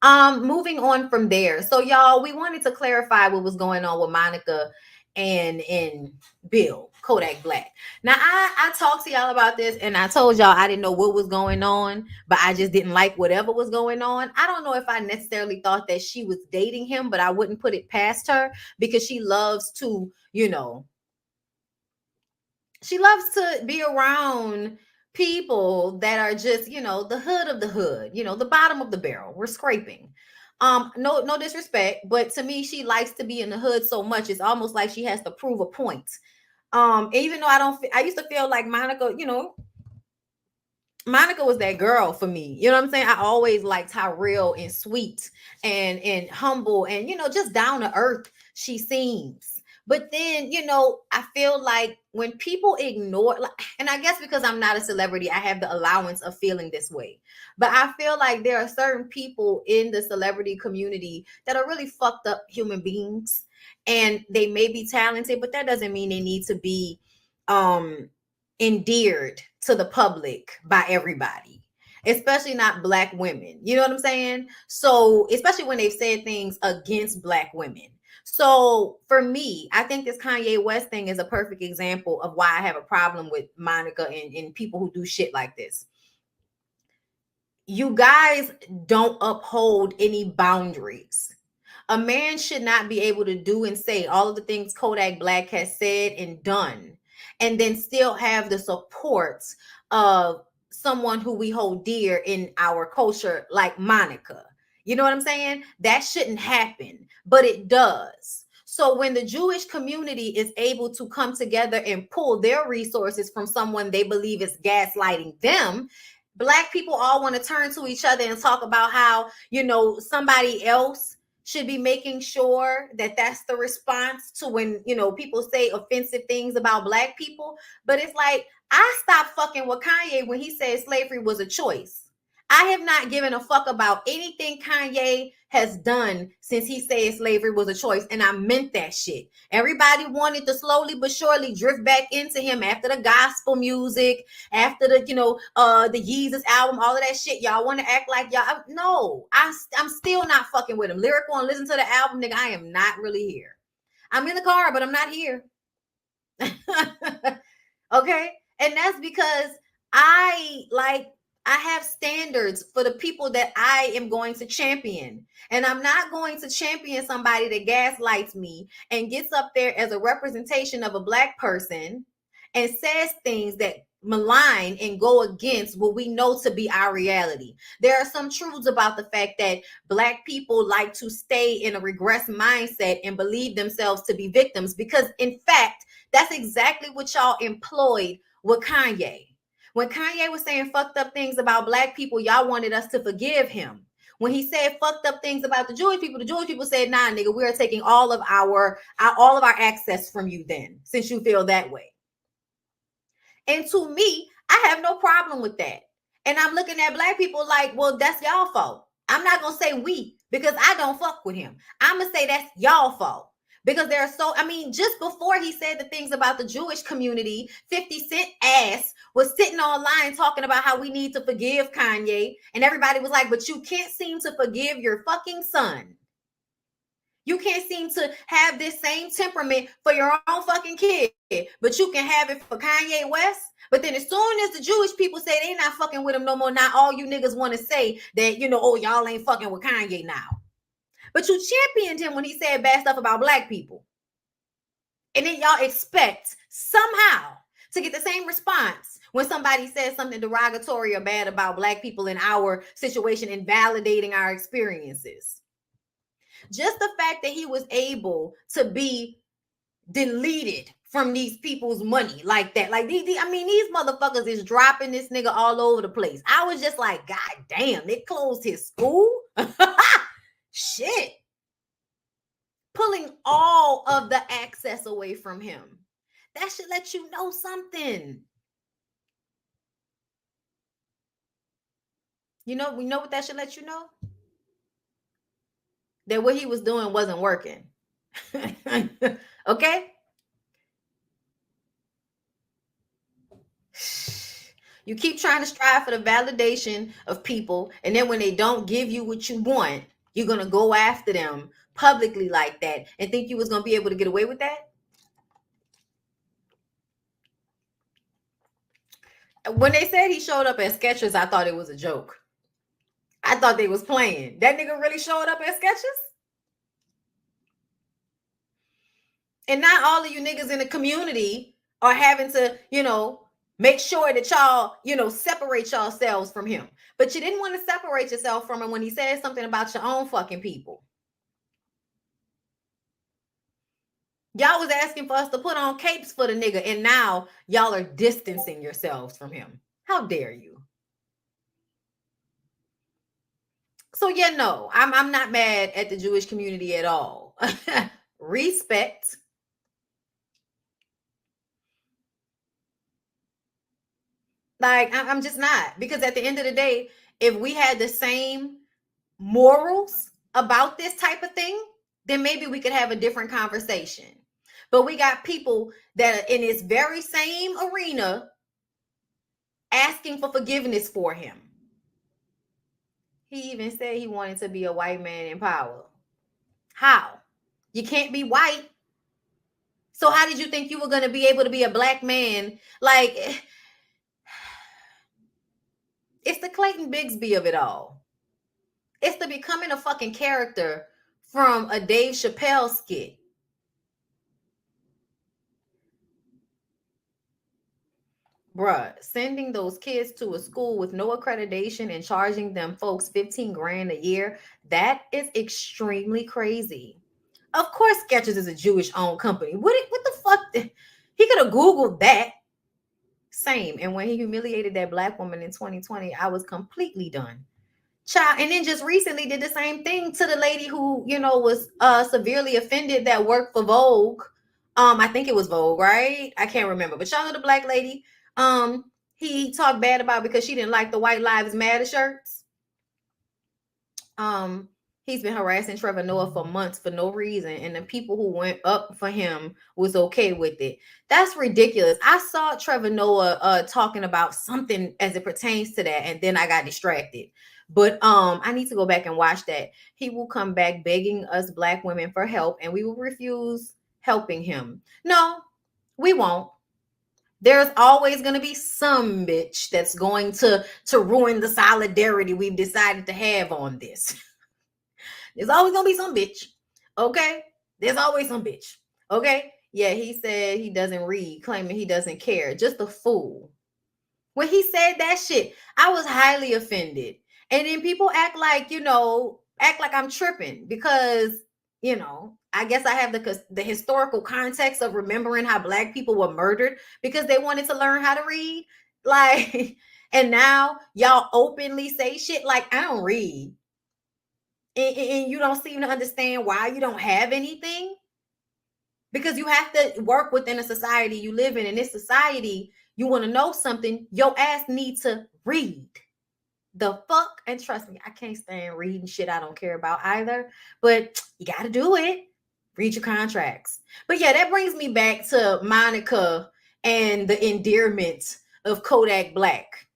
Moving on from there. So y'all, we wanted to clarify what was going on with Monica and Bill Kodak Black. Now I talked to y'all about this and I told y'all I didn't know what was going on, but I just didn't like whatever was going on. I don't know if I necessarily thought that she was dating him, but I wouldn't put it past her because she loves to, she loves to be around people that are just, the hood of the hood, the bottom of the barrel. We're scraping. No disrespect, but to me, she likes to be in the hood so much. It's almost like she has to prove a point. Even though I used to feel like Monica, Monica was that girl for me. You know what I'm saying? I always liked how real and sweet and humble and just down to earth she seems. But then, I feel like when people ignore, and I guess because I'm not a celebrity, I have the allowance of feeling this way. But I feel like there are certain people in the celebrity community that are really fucked up human beings. And they may be talented, but that doesn't mean they need to be endeared to the public by everybody, especially not Black women. You know what I'm saying? So, especially when they've said things against Black women. So, for me, I think this Kanye West thing is a perfect example of why I have a problem with Monica and people who do shit like this. You guys don't uphold any boundaries. A man should not be able to do and say all of the things Kodak Black has said and done, and then still have the support of someone who we hold dear in our culture, like Monica. You know what I'm saying? That shouldn't happen, but it does. So when the Jewish community is able to come together and pull their resources from someone they believe is gaslighting them, Black people all want to turn to each other and talk about how, somebody else should be making sure that that's the response to when, people say offensive things about Black people. But it's like, I stopped fucking with Kanye when he said slavery was a choice. I have not given a fuck about anything Kanye has done since he said slavery was a choice. And I meant that shit. Everybody wanted to slowly but surely drift back into him after the gospel music, after the, the Yeezus album, all of that shit. Y'all want to act like y'all. No, I'm still not fucking with him. Lyrical and listen to the album, nigga. I am not really here. I'm in the car, but I'm not here. Okay. And that's because I have standards for the people that I am going to champion. And I'm not going to champion somebody that gaslights me and gets up there as a representation of a Black person and says things that malign and go against what we know to be our reality. There are some truths about the fact that Black people like to stay in a regressed mindset and believe themselves to be victims, because in fact, that's exactly what y'all employed with Kanye. When Kanye was saying fucked up things about Black people, y'all wanted us to forgive him. When he said fucked up things about the Jewish people said, nah, nigga, we are taking all of our access from you then, since you feel that way. And to me, I have no problem with that. And I'm looking at Black people like, well, that's y'all fault. I'm not going to say we, because I don't fuck with him. I'm going to say that's y'all fault. Because just before he said the things about the Jewish community, 50 Cent ass was sitting online talking about how we need to forgive Kanye. And everybody was like, but you can't seem to forgive your fucking son. You can't seem to have this same temperament for your own fucking kid, but you can have it for Kanye West. But then as soon as the Jewish people say they not fucking with him no more, now all you niggas want to say that, oh, y'all ain't fucking with Kanye now. But you championed him when he said bad stuff about Black people. And then y'all expect somehow to get the same response when somebody says something derogatory or bad about Black people in our situation and validating our experiences. Just the fact that he was able to be deleted from these people's money like that. Like, these motherfuckers is dropping this nigga all over the place. I was just like, God damn, they closed his school? Shit. Pulling all of the access away from him. That should let you know something. We know what that should let you know? That what he was doing wasn't working. Okay? You keep trying to strive for the validation of people, and then when they don't give you what you want, You're going to go after them publicly like that and think you was going to be able to get away with that? When they said he showed up at Skechers, I thought it was a joke. I thought they was playing. That nigga really showed up at Skechers? And not all of you niggas in the community are having to, make sure that y'all, separate yourselves from him. But you didn't want to separate yourself from him when he said something about your own fucking people. Y'all was asking for us to put on capes for the nigga, and now y'all are distancing yourselves from him. How dare you? So yeah, no, I'm not mad at the Jewish community at all. Respect. Like, I'm just not. Because at the end of the day, if we had the same morals about this type of thing, then maybe we could have a different conversation. But we got people that are in this very same arena asking for forgiveness for him. He even said he wanted to be a white man in power. How? You can't be white. So how did you think you were going to be able to be a black man? Like, it's the Clayton Bigsby of it all. It's the becoming a fucking character from a Dave Chappelle skit. Bruh, sending those kids to a school with no accreditation and charging them folks 15 grand a year, that is extremely crazy. Of course, Skechers is a Jewish-owned company. What the fuck? He could have Googled that. Same. And when he humiliated that black woman in 2020, I was completely done. Child, and then just recently did the same thing to the lady who, was severely offended that worked for Vogue. I think it was Vogue, right? I can't remember. But y'all know the black lady he talked bad about because she didn't like the White Lives Matter shirts. He's been harassing Trevor Noah for months for no reason, and the people who went up for him was okay with it. That's ridiculous. I saw Trevor Noah talking about something as it pertains to that, and then I got distracted. But I need to go back and watch that. He will come back begging us black women for help, and we will refuse helping him. No, we won't. There's always going to be some bitch that's going to ruin the solidarity we've decided to have on this. There's always going to be some bitch. Okay? There's always some bitch. Okay? Yeah, he said he doesn't read, claiming he doesn't care. Just a fool. When he said that shit, I was highly offended. And then people act like I'm tripping because, I guess I have the historical context of remembering how black people were murdered because they wanted to learn how to read. Like, and now y'all openly say shit like, I don't read. And you don't seem to understand why you don't have anything. Because you have to work within a society you live in. In this society, you want to know something, your ass needs to read. The fuck? And trust me, I can't stand reading shit I don't care about either. But you got to do it. Read your contracts. But yeah, that brings me back to Monica and the endearment of Kodak Black.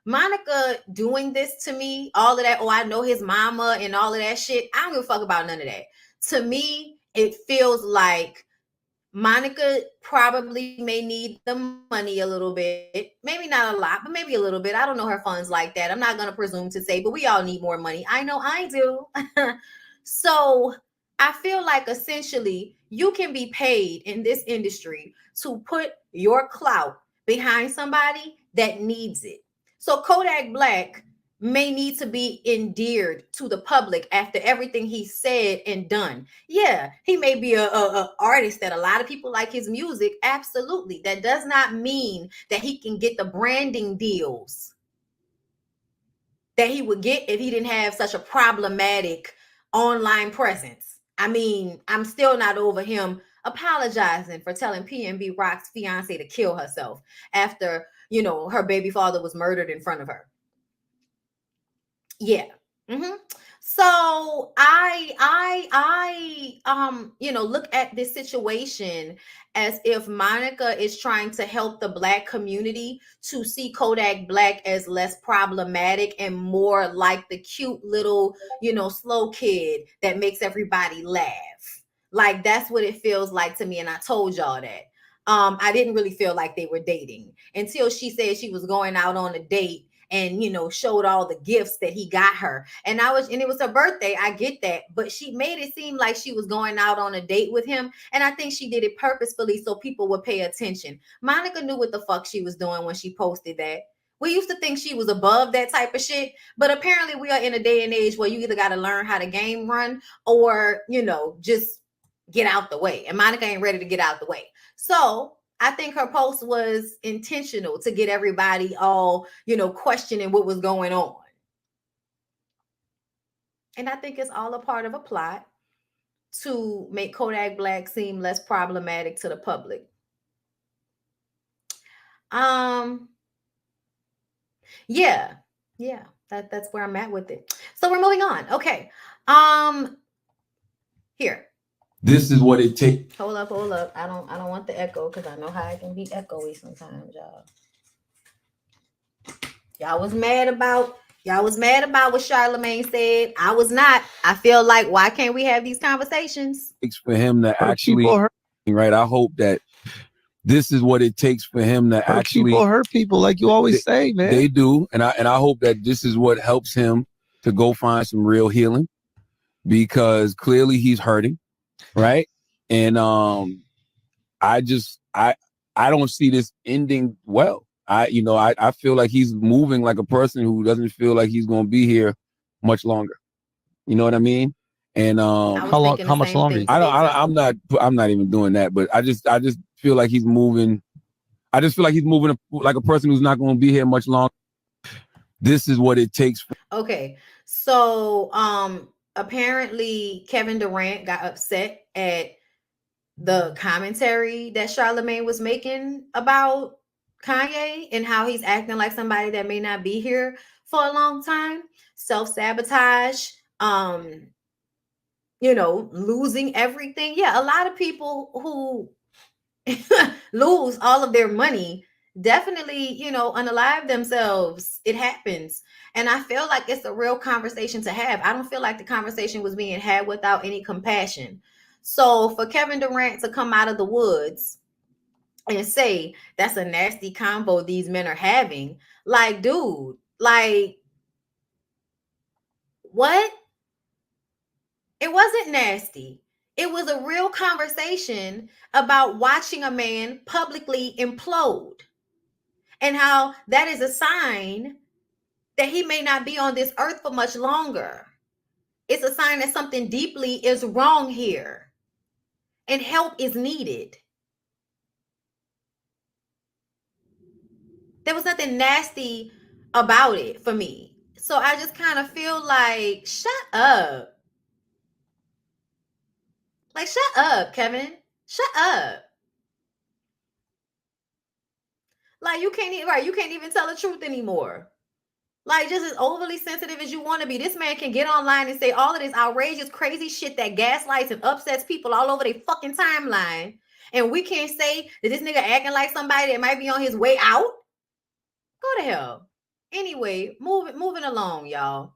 Monica doing this to me, all of that, I know his mama and all of that shit. I don't give a fuck about none of that. To me, it feels like Monica probably may need the money a little bit. Maybe not a lot, but maybe a little bit. I don't know her funds like that. I'm not going to presume to say, but we all need more money. I know I do. So I feel like essentially you can be paid in this industry to put your clout behind somebody that needs it. So Kodak Black may need to be endeared to the public after everything he said and done. Yeah, he may be a artist that a lot of people like his music. Absolutely. That does not mean that he can get the branding deals that he would get if he didn't have such a problematic online presence. I mean, I'm still not over him apologizing for telling PNB Rock's fiance to kill herself after, her baby father was murdered in front of her. Yeah. So look at this situation as if Monica is trying to help the Black community to see Kodak Black as less problematic and more like the cute little, slow kid that makes everybody laugh. Like that's what it feels like to me, and I told y'all that. I didn't really feel like they were dating until she said she was going out on a date and showed all the gifts that he got her, and it was her birthday. I get that, but she made it seem like she was going out on a date with him, and I think she did it purposefully so people would pay attention. Monica knew what the fuck she was doing when she posted that. We used to think she was above that type of shit, but apparently we are in a day and age where you either got to learn how the game run or just get out the way, and Monica ain't ready to get out the way. So I think her post was intentional to get everybody all, questioning what was going on. And I think it's all a part of a plot to make Kodak Black seem less problematic to the public. Yeah, that's where I'm at with it. So we're moving on. Okay. Here. This is what it takes. Hold up. I don't want the echo because I know how it can be echoey sometimes, y'all. Y'all was mad about what Charlamagne said. I was not. I feel like, why can't we have these conversations? It's for him to actually, right? I hope that this is what it takes for him to actually hurt people, like you always say, man. They do, and I hope that this is what helps him to go find some real healing, because clearly he's hurting, right? And I don't see this ending well. I feel like he's moving like a person who doesn't feel like he's going to be here much longer. You know what I mean? And how much longer? I'm not even doing that, but I just feel like he's moving. I just feel like he's moving like a person who's not going to be here much longer. This is what it takes. Okay. So apparently Kevin Durant got upset at the commentary that Charlamagne was making about Kanye and how he's acting like somebody that may not be here for a long time. Self-sabotage, losing everything. Yeah, a lot of people who lose all of their money definitely, unalive themselves. It happens. And I feel like it's a real conversation to have. I don't feel like the conversation was being had without any compassion. So for Kevin Durant to come out of the woods and say that's a nasty combo these men are having, like, dude, like, what? It wasn't nasty. It was a real conversation about watching a man publicly implode and how that is a sign that he may not be on this earth for much longer. It's a sign that something deeply is wrong here and help is needed. There was nothing nasty about it for me. So I just kind of feel like, shut up. Like, shut up, Kevin. Shut up. Like, you can't even tell the truth anymore. Like, just as overly sensitive as you want to be. This man can get online and say all of this outrageous, crazy shit that gaslights and upsets people all over their fucking timeline. And we can't say that this nigga acting like somebody that might be on his way out. Go to hell. Anyway, moving along, y'all.